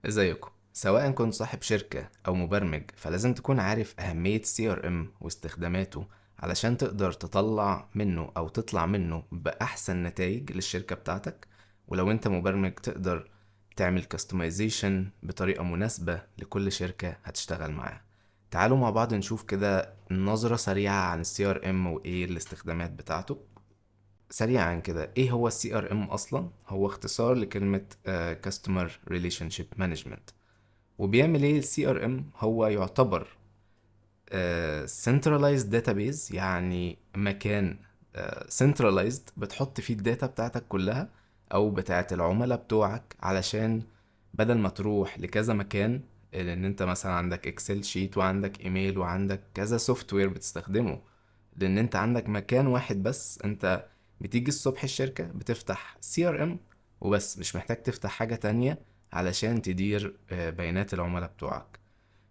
ازيكم؟ سواء كنت صاحب شركة أو مبرمج، فلازم تكون عارف أهمية CRM واستخداماته علشان تقدر تطلع منه أو تطلع منه بأحسن نتائج للشركة بتاعتك. ولو انت مبرمج تقدر تعمل customization بطريقة مناسبة لكل شركة هتشتغل معاها. تعالوا مع بعض نشوف كده نظرة سريعة عن ال CRM وإيه الاستخدامات بتاعته. سريعا كده، ايه هو ال CRM اصلا؟ هو اختصار لكلمة Customer Relationship Management. وبيعمل ايه ال CRM؟ هو يعتبر centralized database، يعني مكان centralized بتحط فيه الداتا بتاعتك كلها او بتاعت العملاء بتوعك، علشان بدل ما تروح لكذا مكان، لان انت مثلا عندك اكسل شيت وعندك ايميل وعندك كذا سوفت وير بتستخدمه، لان انت عندك مكان واحد بس. انت بتيجي الصبح الشركة بتفتح CRM وبس، مش محتاج تفتح حاجة تانية علشان تدير بيانات العملاء بتوعك.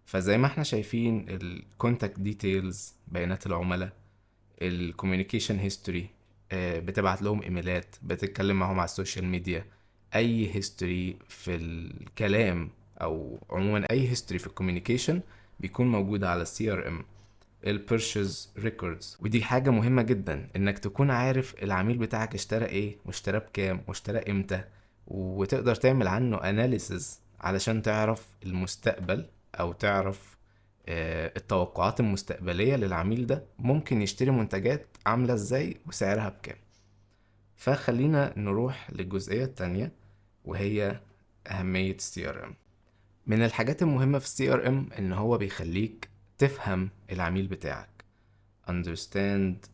فزي ما احنا شايفين الكونتاكت ديتيلز، بيانات العملاء، الكوميونيكيشن هيستوري، بتبعت لهم ايميلات، بتتكلم معاهم على السوشيال ميديا، اي هيستوري في الكلام او عموما اي هيستوري في الكوميونيكيشن بيكون موجود على السي ار ام. البيرشيز ريكوردز، ودي حاجة مهمة جدا انك تكون عارف العميل بتاعك اشترى ايه واشترى بكام واشترى امتى، وتقدر تعمل عنه اناليسز علشان تعرف المستقبل او تعرف التوقعات المستقبلية للعميل ده ممكن يشتري منتجات عاملة ازاي وسعرها بكام. فخلينا نروح للجزئية التانية، وهي أهمية ال CRM. من الحاجات المهمة في ال CRM إن هو بيخليك تفهم العميل بتاعك، understand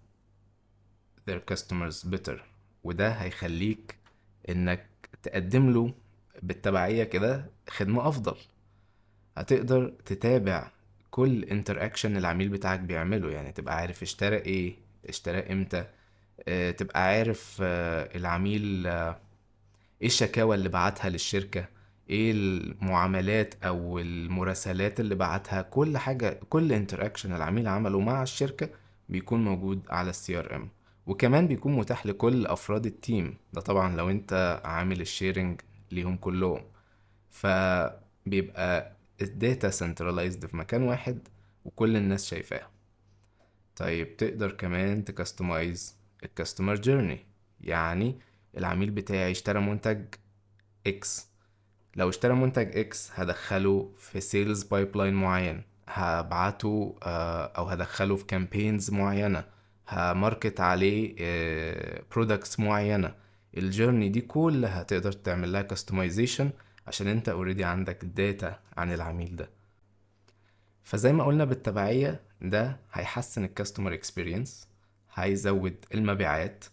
their customers better. وده هيخليك إنك تقدم له بالتبعية كده خدمة أفضل. هتقدر تتابع كل انتراكشن العميل بتاعك بيعمله، يعني تبقى عارف اشترى ايه، اشترى امتى، تبقى عارف العميل ايه الشكاوى اللي بعتها للشركة، ايه المعاملات او المراسلات اللي بعتها، كل حاجة، كل انتراكشن العميل عمله مع الشركة بيكون موجود على السي ار ام. وكمان بيكون متاح لكل افراد التيم ده، طبعا لو انت عامل الشيرنج ليهم كلهم. فبيبقى الداتا سنترلايزد في مكان واحد وكل الناس شايفاها. طيب تقدر كمان تكستمايز الكاستمر جيرني، يعني العميل بتاعي اشترى منتج اكس، لو اشترى منتج اكس هدخله في سيلز بايبلاين معين، هبعته او هدخله في كامبينز معينة، هماركت عليه برودكتس معينة. الجيرني دي كلها تقدر تعمل لها كاستمايزيشن عشان انت اوريدي عندك داتا عن العميل ده. فزي ما قلنا بالتبعية، ده هيحسن الكاستمر اكسبيرينس، هيزود المبيعات،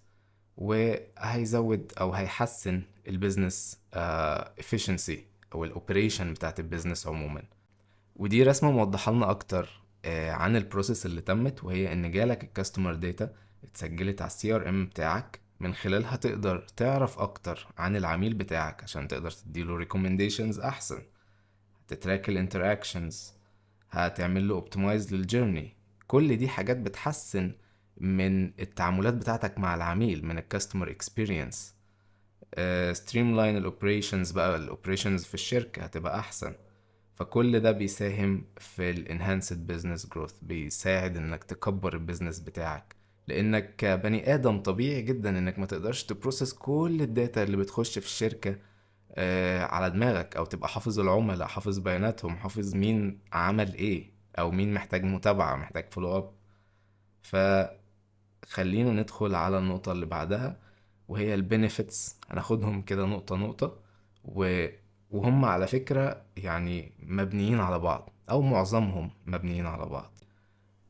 وهيزود او هيحسن البيزنس efficiency او الاوبريشن بتاعت البيزنس عموما. ودي رسمة موضحة لنا اكتر عن البروسيس اللي تمت، وهي ان جالك الكاستمر داتا اتسجلت على السي ار ام بتاعك، من خلالها تقدر تعرف اكتر عن العميل بتاعك عشان تقدر تديله recommendations احسن، تتراك الانتراكشنز، هتعمل له اوبتمايز للجيرني. كل دي حاجات بتحسن من التعاملات بتاعتك مع العميل، من الكاستمر اكسبيرينس. ستريم الاوبريشنز بقى، الاوبريشنز في الشركة هتبقى احسن. فكل ده بيساهم في الانهانسد بزنس جروث، بيساعد انك تكبر البيزنس بتاعك، لانك كبني ادم طبيعي جدا انك ما تقدرش تبروسس كل الداتا اللي بتخش في الشركة على دماغك، او تبقى حافظ العملاء، حافظ بياناتهم، حافظ مين عمل ايه، او مين محتاج متابعة، محتاج فولو اب. فخلينا ندخل على النقطة اللي بعدها، وهي البينيفيتس. هناخدهم كده نقطة نقطة، و... وهم على فكرة يعني مبنيين على بعض، او معظمهم مبنيين على بعض.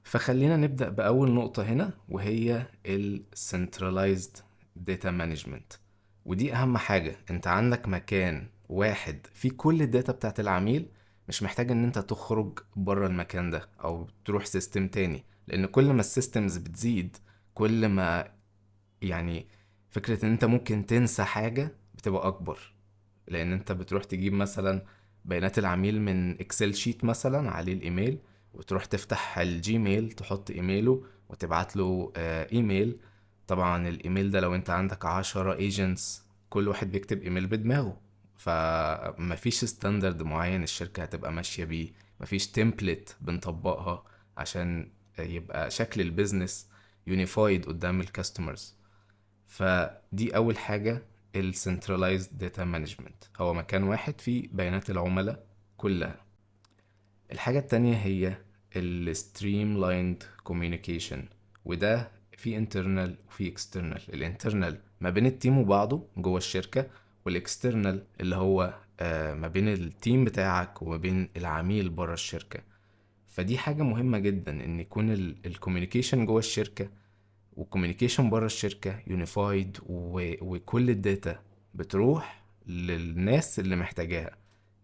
فخلينا نبدأ بأول نقطة هنا، وهي ال centralized data management. ودي أهم حاجة، أنت عندك مكان واحد فيه كل الداتا بتاعت العميل، مش محتاج ان انت تخرج بره المكان ده او تروح سيستم تاني، لان كل ما السيستمز بتزيد، كل ما يعني فكرة ان انت ممكن تنسى حاجة بتبقى اكبر. لان انت بتروح تجيب مثلا بيانات العميل من اكسل شيت مثلا عليه الايميل، وتروح تفتح الجيميل تحط ايميله وتبعت له ايميل. طبعا الايميل ده لو انت عندك 10 ايجنتس كل واحد بيكتب ايميل بدماغه، فمفيش ستاندرد معين الشركة هتبقى ماشية بيه، مفيش تمبلت بنطبقها عشان يبقى شكل البيزنس يونيفايد قدام الكاستمرز. فدي اول حاجة، ال centralized data management، هو مكان واحد فيه بيانات العملاء كلها. الحاجة التانية هي ال streamlined communication، وده في internal وفي external. ال internal ما بين التيم وبعضه جوه الشركة، وال external اللي هو ما بين التيم بتاعك وما بين العميل بره الشركة. فدي حاجة مهمة جدا ان يكون الكوميونيكيشن جوه الشركة والكوميونيكيشن بره الشركة يونيفايد، وكل الداتا بتروح للناس اللي محتاجاها.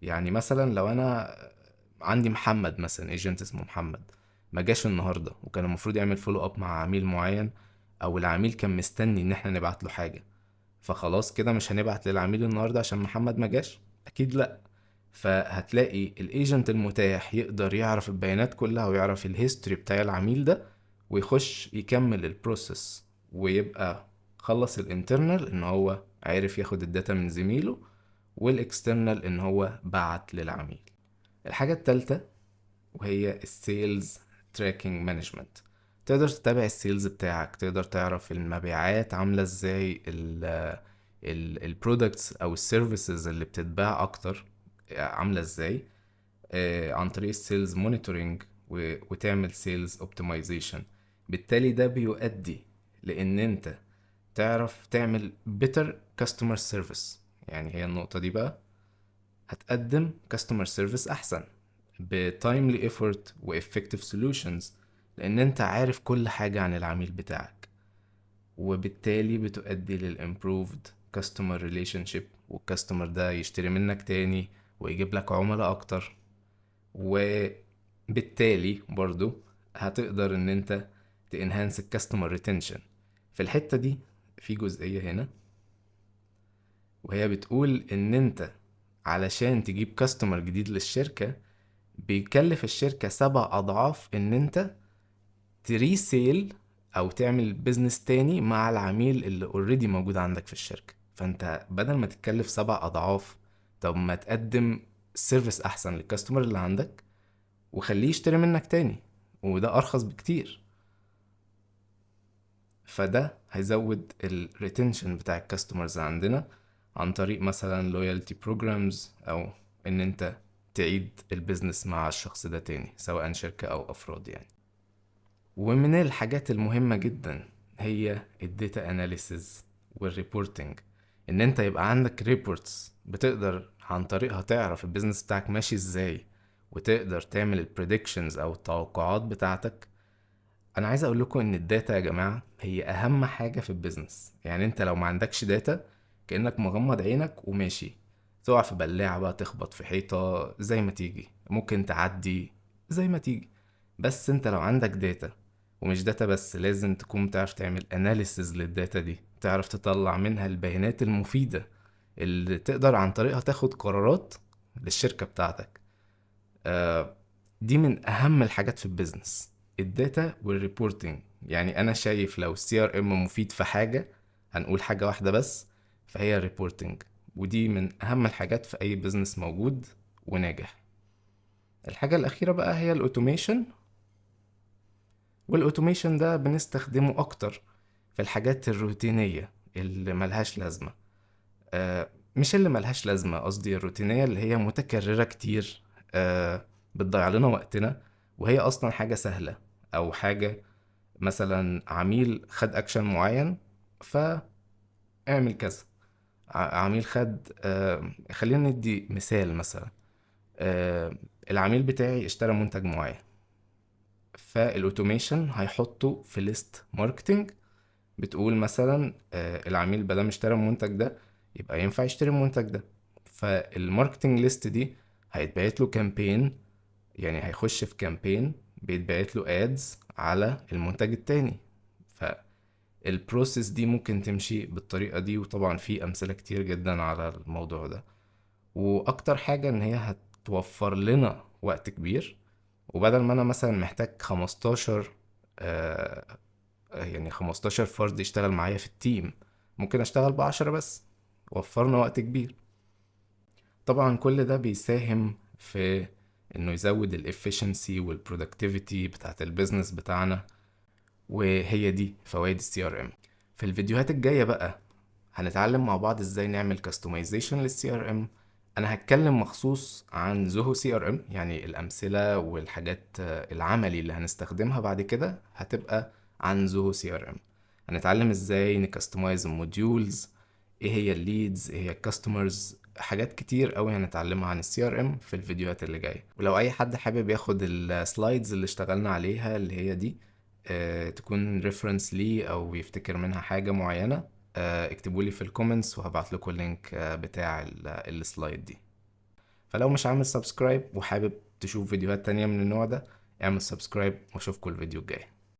يعني مثلا لو انا عندي محمد مثلا، ايجنت اسمه محمد، ما جاش النهارده وكان المفروض يعمل فولو اب مع عميل معين، او العميل كان مستني ان احنا نبعت له حاجه، فخلاص كده مش هنبعت للعميل النهارده عشان محمد ما جاش؟ اكيد لا. فهتلاقي الايجنت المتاح يقدر يعرف البيانات كلها ويعرف الهيستوري بتاع العميل ده، ويخش يكمل البروسيس، ويبقى خلص الانترنال ان هو عارف ياخد الداتا من زميله، والاكسترنال ان هو بعت للعميل. الحاجة التالتة وهي السيلز تراكنج مانجمنت. تقدر تتابع السيلز بتاعك، تقدر تعرف المبيعات عاملة ازاي، البرودكتس او السيرفيسز اللي بتتباع اكتر عاملة ازاي، عن طريق السيلز مونيتورنج، وتعمل سيلز اوبتمايزيشن. بالتالي ده بيؤدي لان انت تعرف تعمل better customer service. يعني هي النقطة دي بقى، هتقدم customer service احسن ب timely effort و effective solutions، لان انت عارف كل حاجة عن العميل بتاعك، وبالتالي بتؤدي لل improved customer relationship، والكاستمر ده يشتري منك تاني ويجيب لك عملاء اكتر. وبالتالي برضو هتقدر ان انت تenhance الكاستمر retention. في الحتة دي في جزئية هنا، وهي بتقول ان انت علشان تجيب كاستمر جديد للشركة بيكلف الشركة 7 أضعاف إن أنت تريسيل أو تعمل بيزنس تاني مع العميل اللي اوريدي موجود عندك في الشركة. فأنت بدل ما تتكلف 7 أضعاف، طب ما تقدم سيرفيس أحسن للكاستمر اللي عندك وخليه يشتري منك تاني، وده أرخص بكتير. فده هيزود الريتنشن بتاع الكاستمرز عندنا عن طريق مثلا loyalty programs، أو إن أنت تعيد البيزنس مع الشخص ده تاني، سواء شركة أو أفراد يعني. ومن الحاجات المهمة جدا هي الداتا اناليسز والريبورتنج، ان انت يبقى عندك ريبورتس بتقدر عن طريقها تعرف البيزنس بتاعك ماشي ازاي، وتقدر تعمل البريدكشنز او التوقعات بتاعتك. انا عايز اقول لكم ان الداتا يا جماعة هي اهم حاجة في البيزنس. يعني انت لو ما عندكش داتا كأنك مغمض عينك وماشي، تقع في بلاعة بقى، تخبط في حيطة، زي ما تيجي ممكن تعدي زي ما تيجي. بس انت لو عندك داتا، ومش داتا بس، لازم تكون بتعرف تعمل اناليسز للداتا دي، تعرف تطلع منها البيانات المفيدة اللي تقدر عن طريقها تاخد قرارات للشركة بتاعتك. آه، دي من اهم الحاجات في البيزنس، الداتا والريبورتنج. يعني انا شايف لو السي ار ام مفيد في حاجة، هنقول حاجة واحدة بس، فهي الريبورتنج. ودي من اهم الحاجات في اي بيزنس موجود وناجح. الحاجة الاخيرة بقى هي الاوتوميشن. والاوتوميشن ده بنستخدمه اكتر في الحاجات الروتينية اللي ملهاش لازمة. مش اللي ملهاش لازمة، قصدي الروتينية اللي هي متكررة كتير، بتضيع لنا وقتنا، وهي اصلا حاجة سهلة. او حاجة مثلا عميل خد اكشن معين، فاعمل كذا. عميل خد، خلينا ندي مثال مثلا. آه، العميل بتاعي اشترى منتج معين، فالاوتوميشن هيحطه في ليست ماركتنج بتقول مثلا العميل بدل اشترى المنتج ده يبقى ينفع يشتري المنتج ده. فالماركتنج ليست دي هيتبعت له كامبين، يعني هيخش في كامبين بيتبعت له ادز على المنتج التاني. فالبروسيس دي ممكن تمشي بالطريقة دي، وطبعا في امثلة كتير جدا على الموضوع ده. واكتر حاجة ان هي هتوفر لنا وقت كبير. وبدل ما انا مثلا محتاج 15 يعني 15 فرد يشتغل معايا في التيم، ممكن اشتغل ب10 بس. وفرنا وقت كبير. طبعا كل ده بيساهم في انه يزود الافشنسي والبرودكتيفيتي بتاعت البيزنس بتاعنا، وهي دي فوائد السي ار ام. في الفيديوهات الجاية بقى هنتعلم مع بعض ازاي نعمل كاستمايزيشن للسي ار ام. انا هتكلم مخصوص عن زوهو سي ار ام، يعني الامثله والحاجات العملي اللي هنستخدمها بعد كده هتبقى عن زوهو سي ار ام. هنتعلم ازاي نكستمايز الموديولز، ايه هي الليدز، ايه هي الكاستمرز، حاجات كتير قوي هنتعلمها عن السي ار ام في الفيديوهات اللي جايه. ولو اي حد حابب ياخد السلايدز اللي اشتغلنا عليها اللي هي دي تكون ريفرنس ليه او يفتكر منها حاجه معينه، اكتبوا لي في الكومنتس وهبعت لكم اللينك بتاع السلايد دي. فلو مش عامل سبسكرايب وحابب تشوف فيديوهات تانية من النوع ده، اعمل سبسكرايب واشوفكم الفيديو الجاي.